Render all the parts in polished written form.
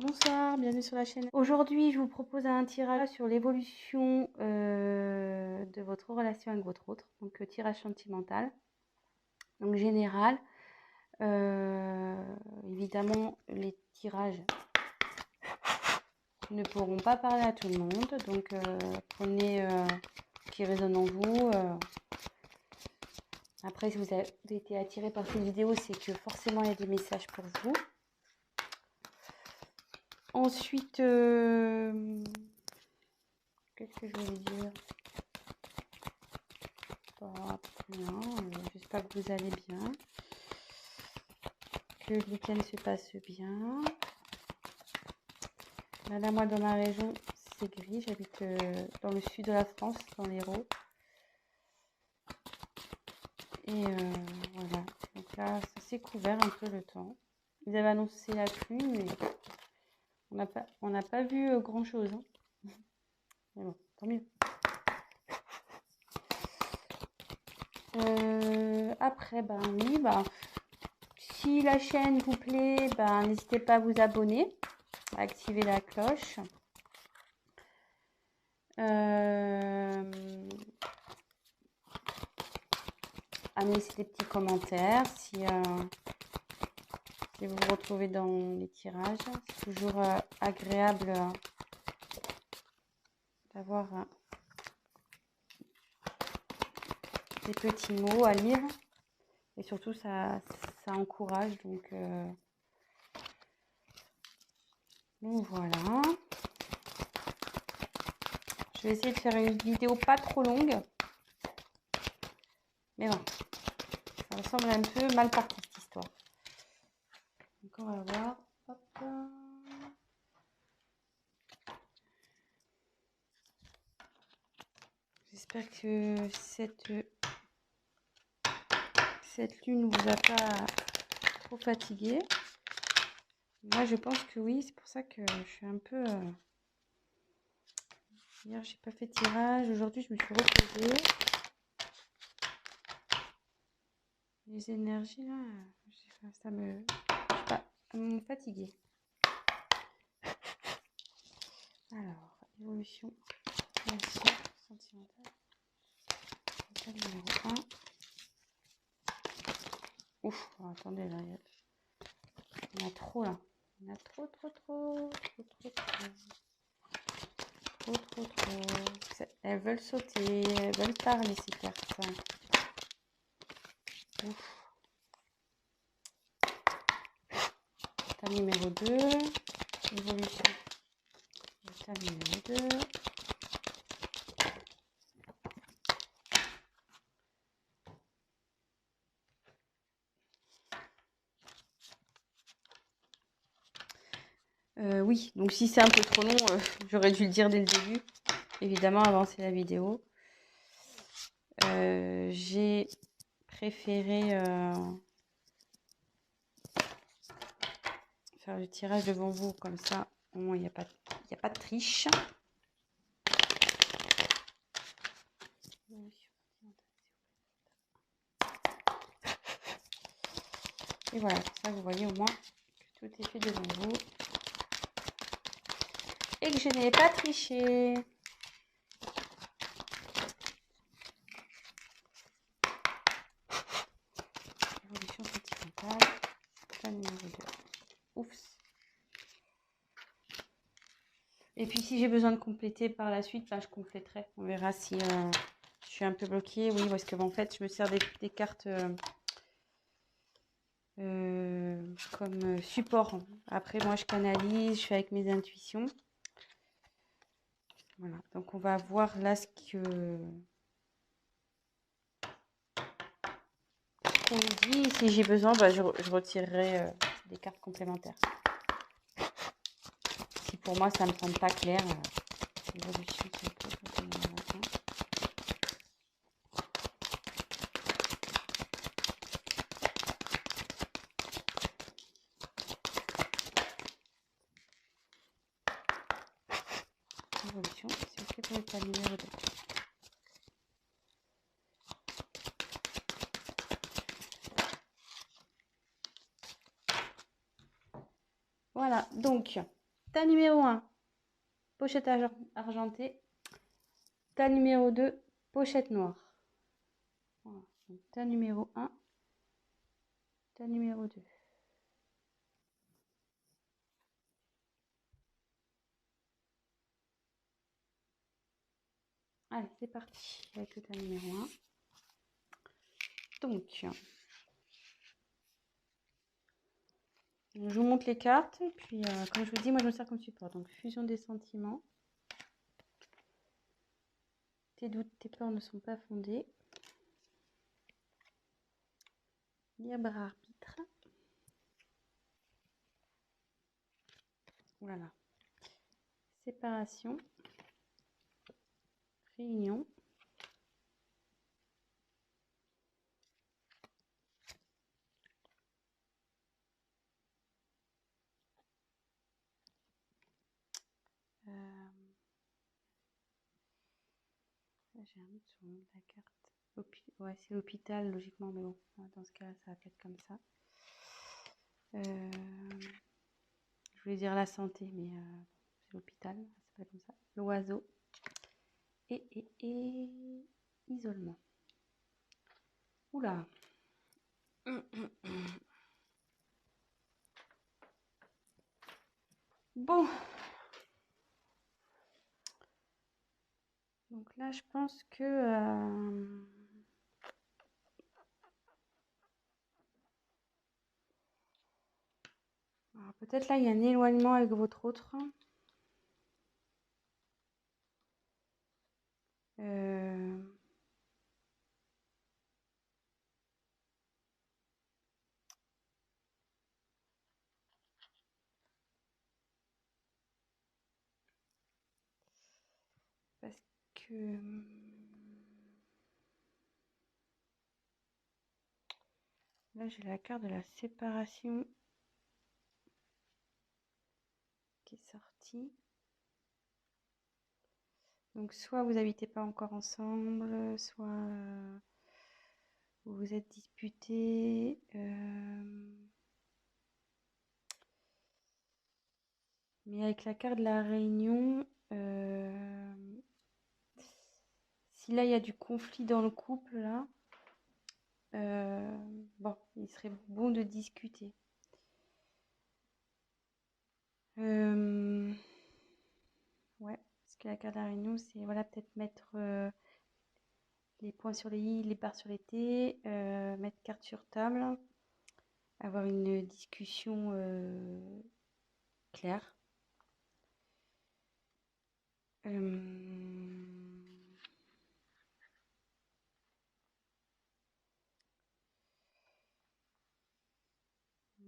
Bonsoir, bienvenue sur la chaîne. Aujourd'hui, je vous propose un tirage sur l'évolution de votre relation avec votre autre. Donc, tirage sentimental. Donc, général. Évidemment, les tirages ne pourront pas parler à tout le monde. Donc, prenez ce qui résonne en vous. Après, si vous avez été attiré par cette vidéo, c'est que forcément, il y a des messages pour vous. Ensuite, qu'est-ce que je voulais dire? Rien. J'espère que vous allez bien, que le week-end se passe bien. Là, moi, dans ma région, c'est gris. J'habite dans le sud de la France, dans l'Hérault. Et voilà. Donc là, ça s'est couvert un peu le temps. Ils avaient annoncé la pluie, mais on n'a pas vu grand-chose. Hein. Mais bon, tant mieux. Après, ben oui, ben, si la chaîne vous plaît, ben, n'hésitez pas à vous abonner, à activer la cloche. À me laisser des petits commentaires si vous vous retrouvez dans les tirages. C'est toujours agréable d'avoir des petits mots à lire. Et surtout, ça encourage. Donc voilà. Je vais essayer de faire une vidéo pas trop longue. Mais bon, ça me semble un peu mal parti cette histoire. Donc on va voir. Hop. J'espère que cette lune ne vous a pas trop fatigué. Moi, je pense que oui. C'est pour ça que je suis un peu... Hier, j'ai pas fait de tirage. Aujourd'hui, je me suis reposée. Les énergies, là, ça me... Je sais pas, elles m'ont fatiguée. Alors, évolution, relation sentimentale. Numéro 1. Ouf, oh, attendez, là, il y en a trop, là. Il y en a trop. Elles veulent sauter, elles veulent parler, ces cartes. Ouf. État numéro 2. Évolution. État numéro 2. Oui, donc si c'est un peu trop long, j'aurais dû le dire dès le début. Évidemment, avancer la vidéo. J'ai préféré faire le tirage devant vous, comme ça, au moins il n'y a pas de triche. Et voilà, comme ça vous voyez au moins que tout est fait devant vous. Et que je n'ai pas triché. Évolution sentimentale. Plan numéro 2. Oups. Et puis si j'ai besoin de compléter par la suite, je compléterai. On verra si je suis un peu bloquée. Oui, parce que en fait, je me sers des cartes comme support. Après, moi, je canalise, je fais avec mes intuitions. Voilà, donc on va voir là ce qu'on me dit. Si j'ai besoin, je retirerai des cartes complémentaires. Si pour moi, ça ne me semble pas clair, évolution, évolution, c'est ok pour l'état numéro 2. Voilà, donc Tas numéro 1, pochette argentée. Tas numéro 2, pochette noire. Voilà. Donc, tas numéro 1, tas numéro 2. Allez, c'est parti avec le tas numéro 1. Donc, je vous montre les cartes. Et puis, comme je vous dis, moi, je me sers comme support. Donc, fusion des sentiments. Tes doutes, tes peurs ne sont pas fondés. Libre arbitre. Voilà. Séparation. Réunion. J'ai un doute sur le nom de la carte. Ouais, c'est l'hôpital, logiquement, mais bon, dans ce cas-là, ça va être comme ça. Je voulais dire la santé, mais c'est l'hôpital, ça s'appelle comme ça. L'oiseau. Et isolement. Oula. Bon. Donc là, je pense que... peut-être là, il y a un éloignement avec votre autre. Parce que... Là, j'ai la carte de la séparation qui est sortie. Donc, soit vous n'habitez pas encore ensemble, soit vous vous êtes disputés. Mais avec la carte de la réunion, si là, il y a du conflit dans le couple, là, bon, il serait bon de discuter. Ouais, parce que la carte de la réunion, c'est voilà, peut-être mettre les points sur les i, les barres sur les t, mettre carte sur table, avoir une discussion claire.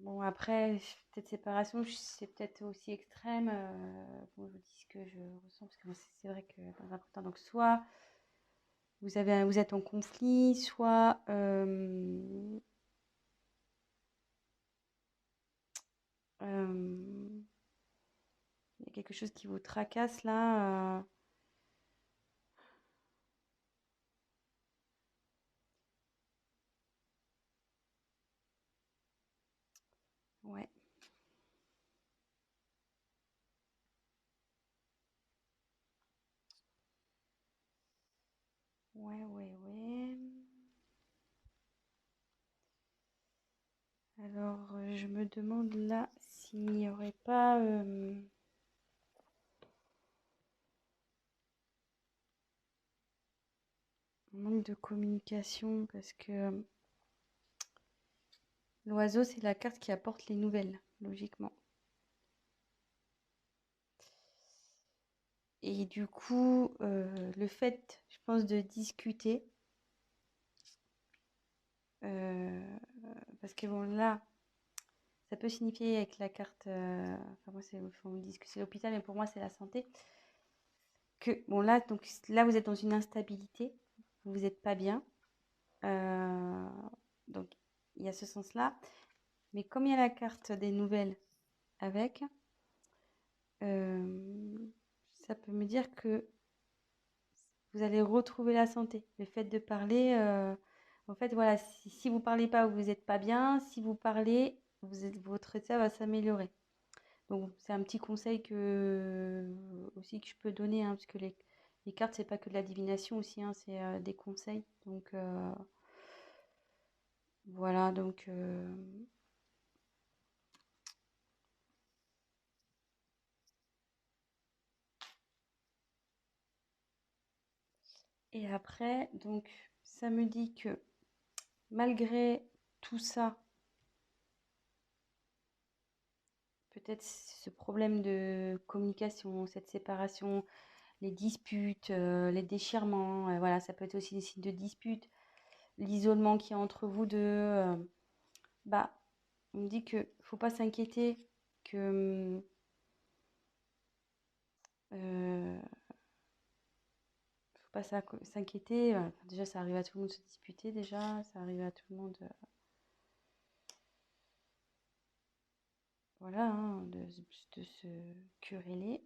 Bon, après, peut-être séparation, c'est peut-être aussi extrême. Bon, je vous dis ce que je ressens, parce que c'est vrai que dans un premier temps, donc soit vous êtes en conflit, soit il y a quelque chose qui vous tracasse là. Ouais. Ouais. Alors, je me demande là s'il n'y aurait pas un manque de communication, parce que l'oiseau, c'est la carte qui apporte les nouvelles, logiquement. Et du coup, le fait, je pense, de discuter, parce que bon, là, ça peut signifier avec la carte, enfin moi, on me dit que c'est l'hôpital, mais pour moi, c'est la santé, que bon, là, donc, là, vous êtes dans une instabilité, vous n'êtes pas bien, donc il y a ce sens-là, mais comme il y a la carte des nouvelles avec, ça peut me dire que vous allez retrouver la santé. Le fait de parler, en fait, voilà, si vous ne parlez pas, vous n'êtes pas bien. Si vous parlez, votre état va s'améliorer. Donc, c'est un petit conseil aussi que je peux donner, hein, parce que les cartes, c'est pas que de la divination aussi, hein, c'est des conseils. Donc, voilà, donc... Et après, donc, ça me dit que malgré tout ça, peut-être ce problème de communication, cette séparation, les disputes, les déchirements, voilà, ça peut être aussi des signes de dispute, l'isolement qu'il y a entre vous deux. Bah, on me dit que faut pas s'inquiéter, que faut pas s'inquiéter. Enfin, déjà, ça arrive à tout le monde de se disputer, déjà, ça arrive à tout le monde, voilà, hein, de se quereller.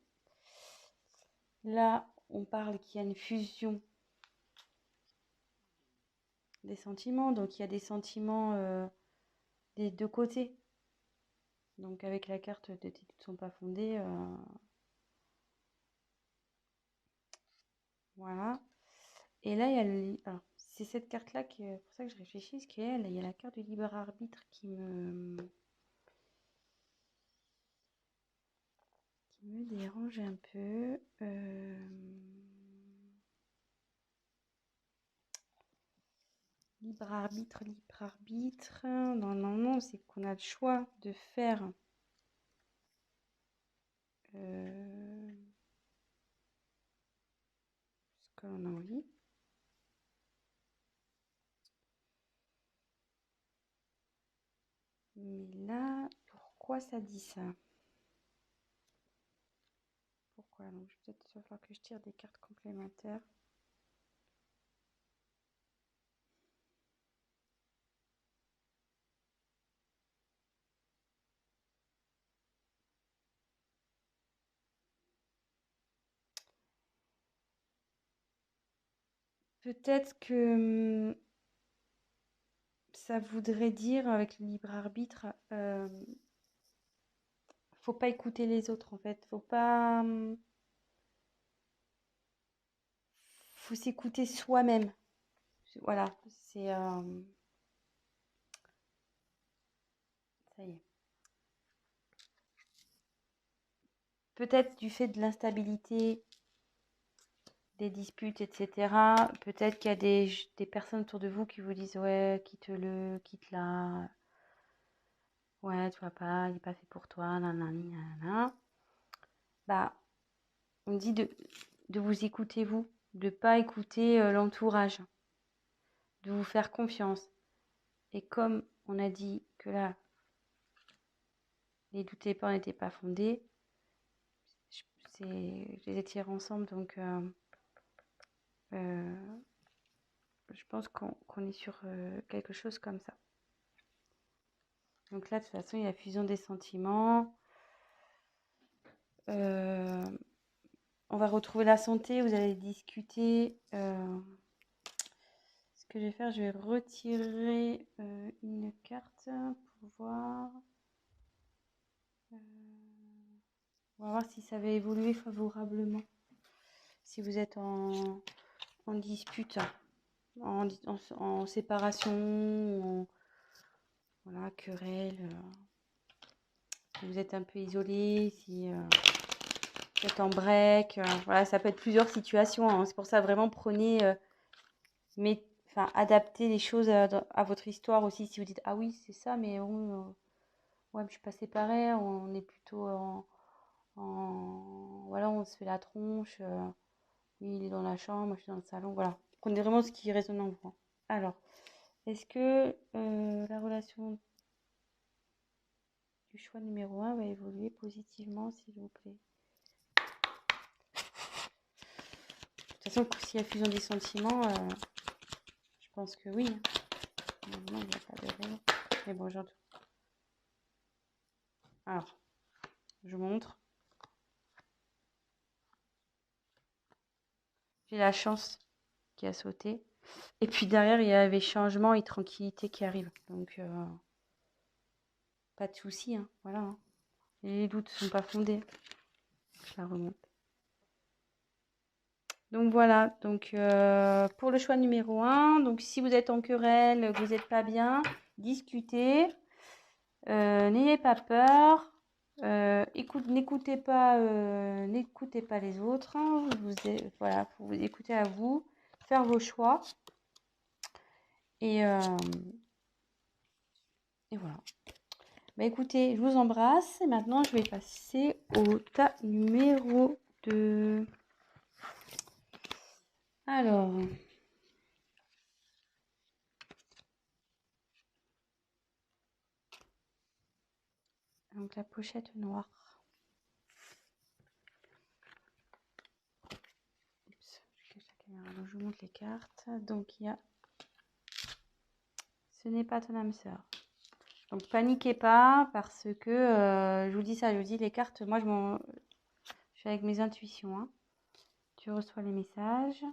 Là, on parle qu'il y a une fusion des sentiments, donc il y a des sentiments des deux côtés. Donc avec la carte de tes doutes ne sont pas fondés, voilà. Et là, il y a alors, c'est cette carte-là qui est pour ça que je réfléchis, parce qu'il y a la carte du libre arbitre qui me dérange un peu. Libre arbitre, libre arbitre. Non, c'est qu'on a le choix de faire ce que l'on a envie. Mais là, pourquoi ça dit ça? Pourquoi? Donc, peut-être il va falloir que je tire des cartes complémentaires. Peut-être que ça voudrait dire, avec le libre arbitre, faut pas écouter les autres en fait. Faut s'écouter soi-même. Voilà, c'est ça y est. Peut-être du fait de l'instabilité, des disputes, etc. Peut-être qu'il y a des personnes autour de vous qui vous disent ouais, quitte-le, quitte-la. Ouais, tu vois pas, il n'est pas fait pour toi, nanani, nanana. Bah, on dit de vous écouter vous, de pas écouter l'entourage, de vous faire confiance. Et comme on a dit que là, les doutes et les peurs n'étaient pas fondés, je les ai tirés ensemble, donc je pense qu'on est sur quelque chose comme ça. Donc là, de toute façon, il y a fusion des sentiments. On va retrouver la santé, vous allez discuter. Ce que je vais faire, je vais retirer une carte pour voir. On va voir si ça va évoluer favorablement. Si vous êtes en dispute, en séparation, voilà, querelle, si vous êtes un peu isolé, si vous êtes en break, voilà, ça peut être plusieurs situations, hein. C'est pour ça, vraiment, prenez, adaptez les choses à votre histoire aussi. Si vous dites, ah oui, c'est ça, mais bon, ouais, je suis pas séparée, on est plutôt voilà, on se fait la tronche, lui, il est dans la chambre, moi, je suis dans le salon, voilà. Prenez vraiment ce qui résonne en vous. Alors, est-ce que la relation du choix numéro 1 va évoluer positivement, s'il vous plaît? De toute façon, s'il y a fusion des sentiments, je pense que oui. Normalement, il n'y a pas de raison. Mais bon, j'entends. Alors, je montre. J'ai la chance qui a sauté. Et puis derrière, il y avait changement et tranquillité qui arrive. Donc, pas de souci, hein. Voilà, hein. les doutes ne sont pas fondés. Je la remonte. Donc voilà, donc pour le choix numéro 1, donc si vous êtes en querelle, que vous n'êtes pas bien, discutez, n'ayez pas peur, n'écoutez pas les autres, hein, voilà, faut vous écouter à vous, faire vos choix, et voilà. Bah écoutez, je vous embrasse, et maintenant je vais passer au tas numéro 2. Alors, donc la pochette noire. Oups, je cache la caméra, donc je vous montre les cartes. Donc il y a ce n'est pas ton âme sœur. Donc paniquez pas parce que je vous dis ça, je vous dis les cartes, moi je suis avec mes intuitions, hein. Tu reçois les messages.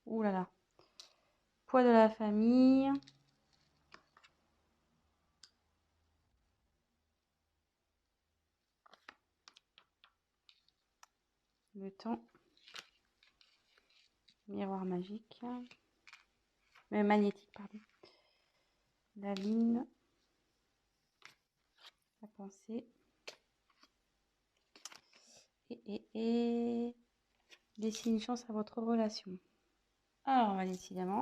Ouh là là. Poids de la famille. Le temps. Miroir magique. Magnétique, pardon. La lune. La pensée. Et laissez une chance à votre relation. Alors, décidément,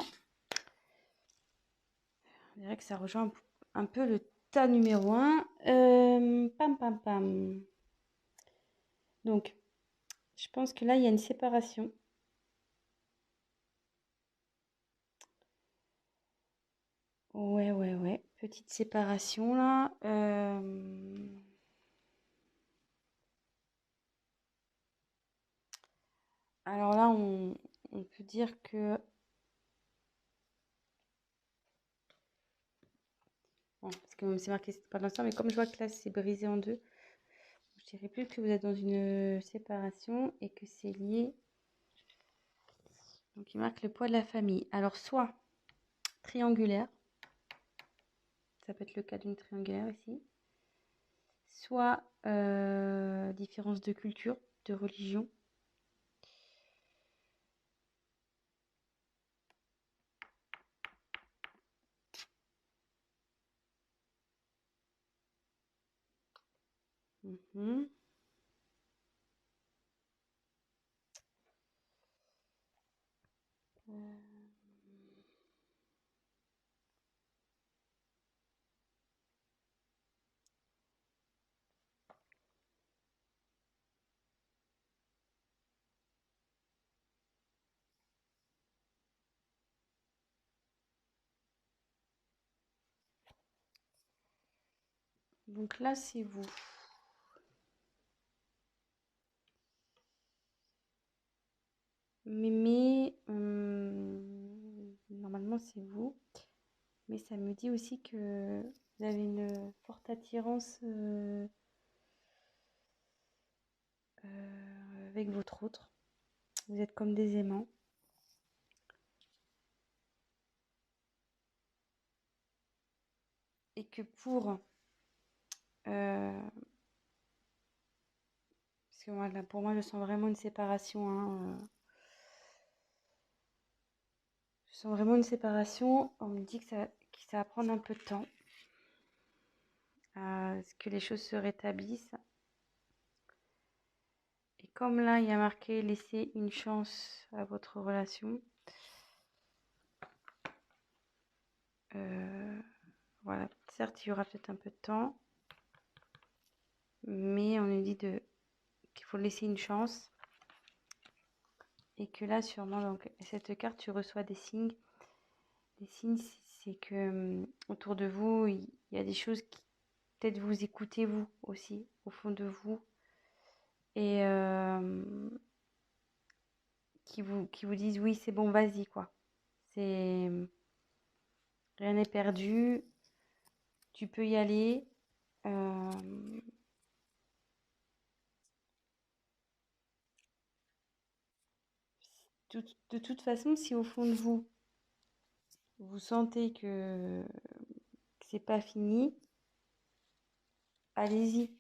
on dirait que ça rejoint un peu le tas numéro 1. Pam, pam, pam. Donc, je pense que là, il y a une séparation. Ouais. Petite séparation, là. Alors là, on peut dire que... Bon, parce que c'est marqué pas dans ça, mais comme je vois que là, c'est brisé en deux, je dirais plus que vous êtes dans une séparation et que c'est lié. Donc, il marque le poids de la famille. Alors, soit triangulaire, ça peut être le cas d'une triangulaire ici, soit différence de culture, de religion. Mhm. Donc là, c'est vous. Mais normalement, c'est vous. Mais ça me dit aussi que vous avez une forte attirance avec votre autre. Vous êtes comme des aimants. Et que pour... parce que moi, là, pour moi, je sens vraiment une séparation, hein, je sens vraiment une séparation. On me dit que ça va prendre un peu de temps à ce que les choses se rétablissent. Et comme là, il y a marqué laisser une chance à votre relation. Voilà, certes, il y aura peut-être un peu de temps, mais on nous dit qu'il faut laisser une chance. Et que là, sûrement, donc, cette carte, tu reçois des signes. Les signes, c'est que autour de vous, il y a des choses qui peut-être vous écoutez vous aussi, au fond de vous. Et qui vous disent oui, c'est bon, vas-y, quoi. C'est rien n'est perdu, tu peux y aller. De toute façon, si au fond de vous, vous sentez que c'est pas fini, allez-y.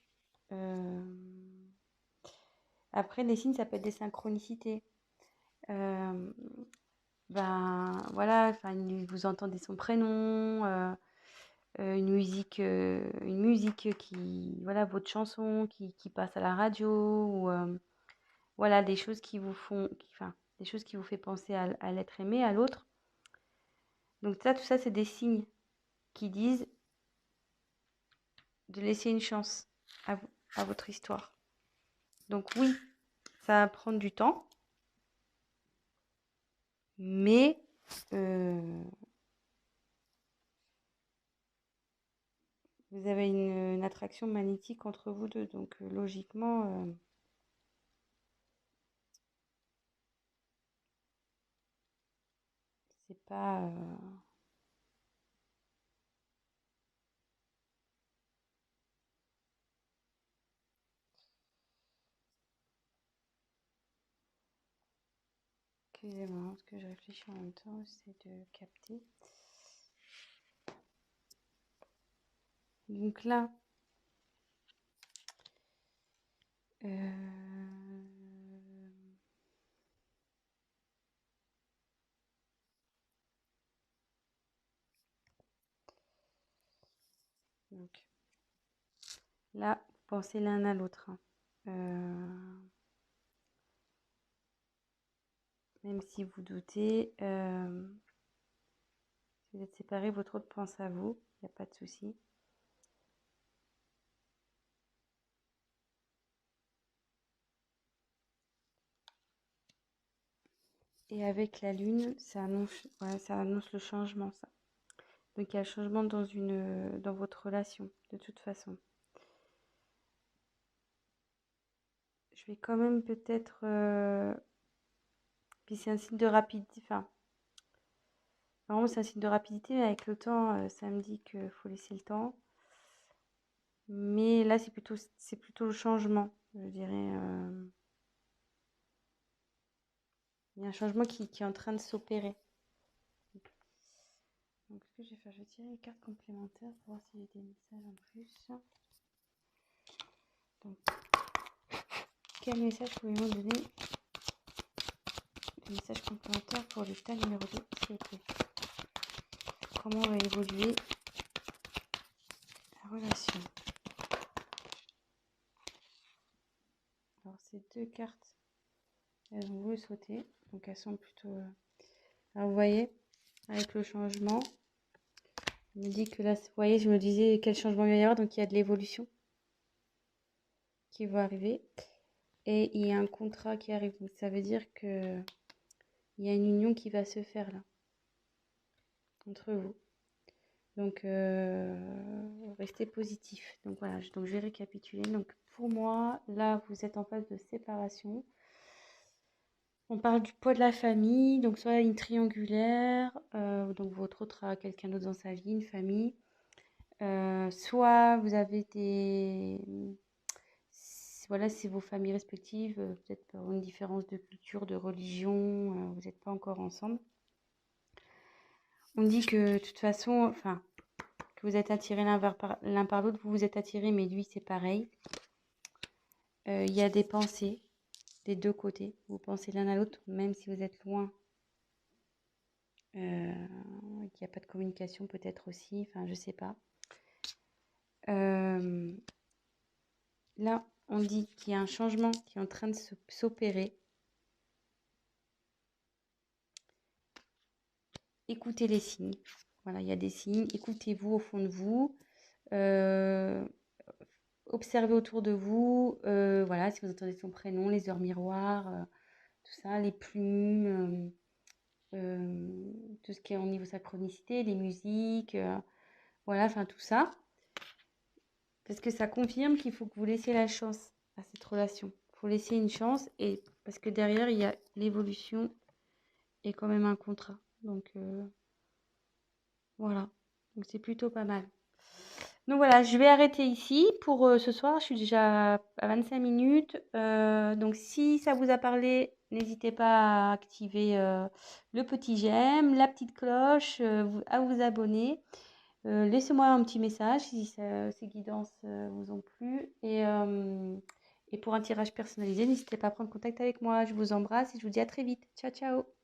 Après, les signes, ça peut être des synchronicités. Ben voilà, enfin, vous entendez son prénom, une musique qui, voilà, votre chanson qui passe à la radio, ou voilà, des choses qui vous font, enfin, des choses qui vous fait penser à l'être aimé, à l'autre. Donc ça, tout ça, c'est des signes qui disent de laisser une chance à votre histoire. Donc oui, ça va prendre du temps, mais vous avez une attraction magnétique entre vous deux. Donc logiquement, c'est pas... Excusez-moi, parce que je réfléchis en même temps, j'essaie de capter. Donc là, donc là, pensez l'un à l'autre, hein. Même si vous doutez, si vous êtes séparés, votre autre pense à vous, il n'y a pas de souci. Et avec la lune, ça annonce le changement, ça. Donc il y a le changement dans votre relation, de toute façon. Je vais quand même peut-être... puis c'est un signe de rapidité, enfin, normalement c'est un signe de rapidité, mais avec le temps, ça me dit qu'il faut laisser le temps. Mais là, c'est plutôt le changement, je dirais. Il y a un changement qui est en train de s'opérer. Donc, ce que je vais faire, je vais tirer les cartes complémentaires pour voir s'il y a des messages en plus. Donc, quel message pouvez-vous donner? Des messages complémentaires pour le tas numéro 2, s'il vous plaît. Comment va évoluer la relation? Alors, ces deux cartes, elles ont voulu sauter. Donc, elles sont plutôt... Alors, vous voyez, avec le changement, je me dis que là, vous voyez, je me disais quel changement il va y avoir. Donc, il y a de l'évolution qui va arriver. Et il y a un contrat qui arrive. Donc, ça veut dire que il y a une union qui va se faire là, entre vous. Donc, restez positif. Donc, voilà. Donc, je vais récapituler. Donc, pour moi, là, vous êtes en phase de séparation. On parle du poids de la famille. Donc, soit une triangulaire. Donc, votre autre a quelqu'un d'autre dans sa vie, une famille. Soit vous avez voilà, c'est vos familles respectives, peut-être pour une différence de culture, de religion, vous n'êtes pas encore ensemble. On dit que de toute façon, enfin, que vous êtes attirés l'un par l'autre, vous vous êtes attirés, mais lui c'est pareil. Il y a des pensées des deux côtés, vous pensez l'un à l'autre, même si vous êtes loin. Qu'il n'y a pas de communication peut-être aussi, enfin je sais pas. Là, on dit qu'il y a un changement qui est en train de s'opérer. Écoutez les signes. Voilà, il y a des signes. Écoutez-vous au fond de vous. Observez autour de vous. Voilà, si vous entendez son prénom, les heures miroirs, tout ça, les plumes, tout ce qui est au niveau synchronicité, les musiques, voilà, enfin tout ça. Parce que ça confirme qu'il faut que vous laissiez la chance à cette relation. Il faut laisser une chance, et parce que derrière, il y a l'évolution et quand même un contrat. Donc, voilà. Donc, c'est plutôt pas mal. Donc voilà, je vais arrêter ici pour ce soir. Je suis déjà à 25 minutes. Donc si ça vous a parlé, n'hésitez pas à activer le petit j'aime, la petite cloche, à vous abonner. Laissez-moi un petit message si ces guidances vous ont plu. Et pour un tirage personnalisé, n'hésitez pas à prendre contact avec moi. Je vous embrasse et je vous dis à très vite. Ciao, ciao!